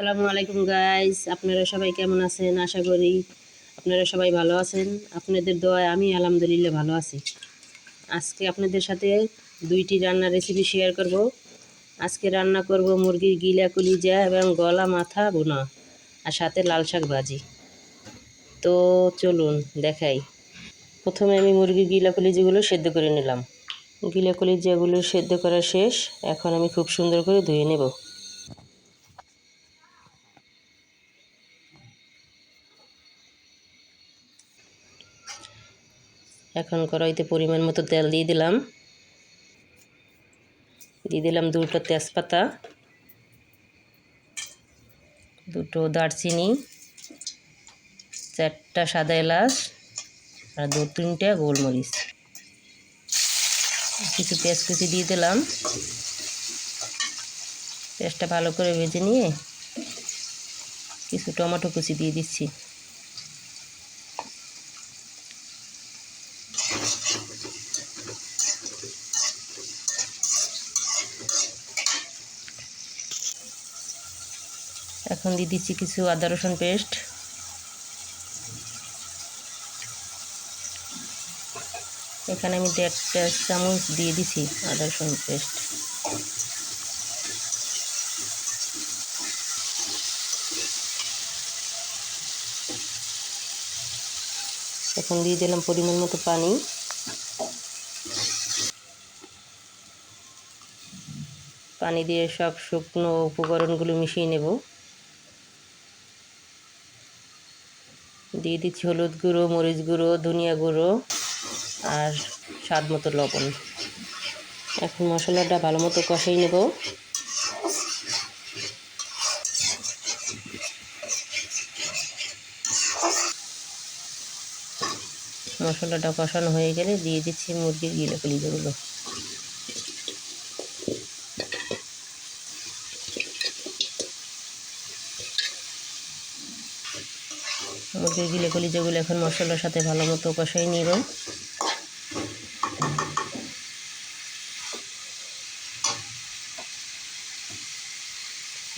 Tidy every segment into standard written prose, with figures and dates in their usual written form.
আসসালামু আলাইকুম গাইস, আপনারা সবাই কেমন আছেন? আশা করি আপনারা সবাই ভালো আছেন। আপনাদের দোয়ায় আমি আলহামদুলিল্লাহ ভালো আছি। আজকে আপনাদের সাথে দুইটি রান্নার রেসিপি শেয়ার করব। আজকে রান্না করব মুরগির গিলা কলিজা এবং গলা মাথা ভুনা, আর সাথে লাল শাক ভাজি। তো চলুন দেখাই। প্রথমে আমি মুরগির গিলা কলিজাগুলো সেদ্ধ করে নিলাম। গিলা কলিজাগুলো সেদ্ধ করা শেষ। এখন আমি খুব সুন্দর করে ধুয়ে নেব। এখন কড়াইতে পরিমাণ মতো তেল দিয়ে দিলাম। দিয়ে দিলাম দুটো তেজপাতা, দুটো দারচিনি, চারটা সাদা এলাচ আর দু তিনটা গোলমরিচ। কিছু পেঁয়াজ কুচি দিয়ে দিলাম। পেঁয়াজটা ভালো করে ভেজে নিয়ে কিছু টমেটো কুচি দিয়ে দিচ্ছি। এখন দিয়ে দিচ্ছি কিছু আদা রসুন পেস্ট। এখানে আমি 1.5 চামচ দিয়ে দিচ্ছি আদা রসুন পেস্ট। এখন দিয়ে দিলাম পরিমাণ মতো পানি। পানি দিয়ে সব শুকনো উপকরণগুলো মিশিয়ে নেব। দিয়ে দিচ্ছি হলুদ গুঁড়ো, মরিচ গুঁড়ো, ধনিয়া গুঁড়ো আর স্বাদ মতো লবণ। এখন মশলাটা ভালো মতো কষিয়ে নেব। মশলাটা কষানো হয়ে গেলে দিয়ে দিচ্ছি মুরগির গিলা কলিজাগুলো। মুরগির গিলা কলিজাগুলো এখন মশলার সাথে ভালো মতো কষাই নিব।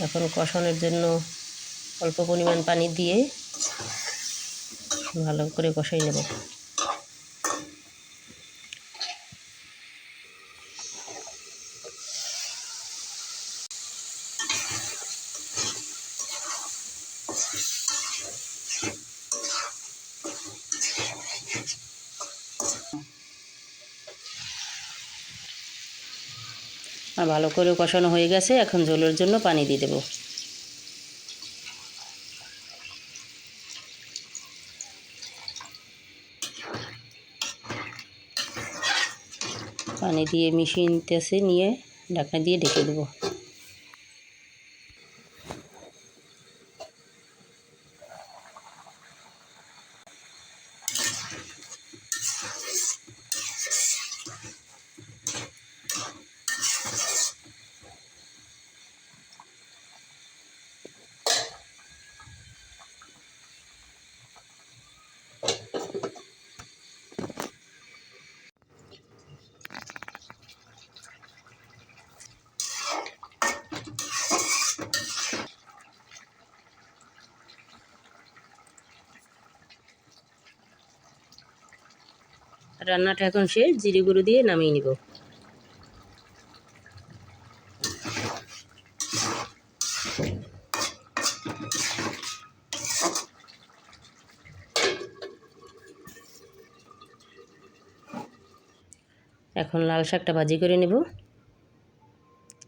এখন কষানোর জন্য অল্প পরিমাণ পানি দিয়ে ভালো করে কষাই নেব। আর ভালো করে কষানো হয়ে গেছে। এখন ঝোলের জন্য পানি দিয়ে দেব। পানি দিয়ে মিশিয়ে নিতেছে, নিয়ে ঢাকনা দিয়ে ঢেকে দেব। রান্নাটা এখন শেষ। জিরে গুঁড়ো দিয়ে নামিয়ে নিব। এখন লাল শাকটা ভাজি করে নেব।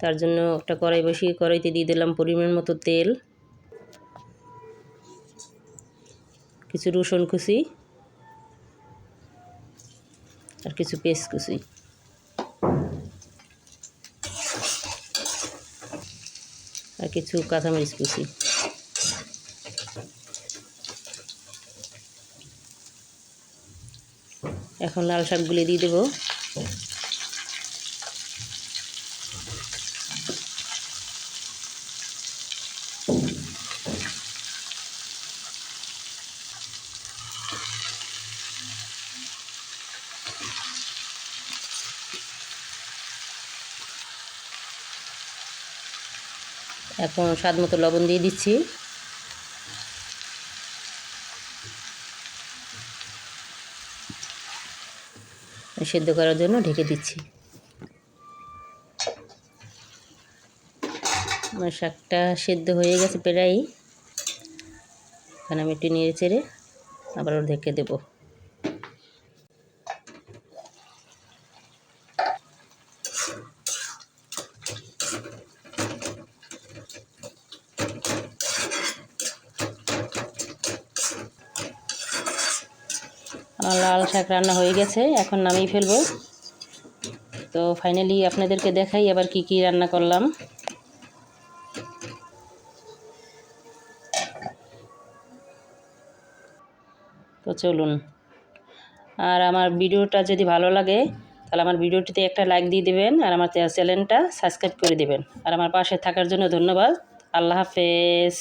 তার জন্য একটা কড়াই বসিয়ে কড়াইতে দিয়ে দিলাম পরিমাণ মতো তেল, কিছু রসুন কুচি আর কিছু পেঁয়াজ কুচি, আর কিছু কাঁচামরিচ কুচি। এখন লাল শাকগুলি দিয়ে দেব। এখন স্বাদ মতো লবণ দিয়ে দিচ্ছি। সেদ্ধ করার জন্য ঢেকে দিচ্ছি। আমার শাকটা সেদ্ধ হয়ে গেছে প্রায়। এখন আমি একটু নেড়ে চেড়ে আবারও ঢেকে দেব। আমার লাল শাক রান্না হয়ে গেছে, এখন নামিয়ে ফেলবো। তো ফাইনালি আপনাদেরকে দেখাই আবার কি কি রান্না করলাম। তো চলুন, আর আমার ভিডিওটা যদি ভালো লাগে তাহলে আমার ভিডিওটিতে একটা লাইক দিয়ে দেবেন, আর আমার চ্যানেলটা সাবস্ক্রাইব করে দেবেন, আর আমার পাশে থাকার জন্য ধন্যবাদ। আল্লাহ হাফেজ।